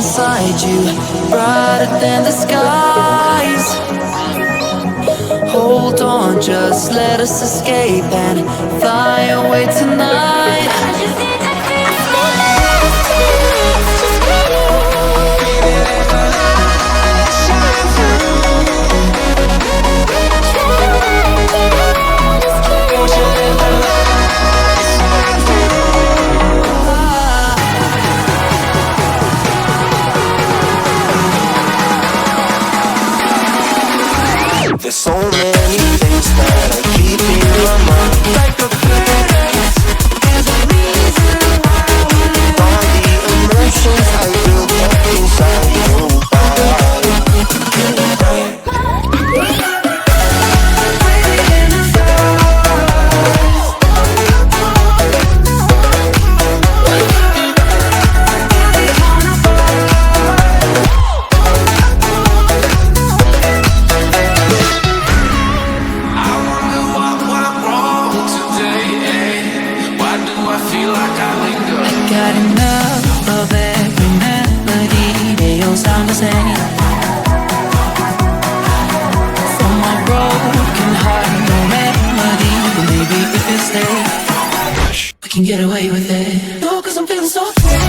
inside you, brighter than the skies. Hold on, just let us escape and fly away tonight. There's so many things that I keep in my mind, like a FedEx. There's a reason why we live. All the emotions I built up inside your body. Got enough of every melody, they all sound the same. From my broken heart, no remedy, but maybe if you stay, we can get away with it. No, 'cause I'm feeling so free.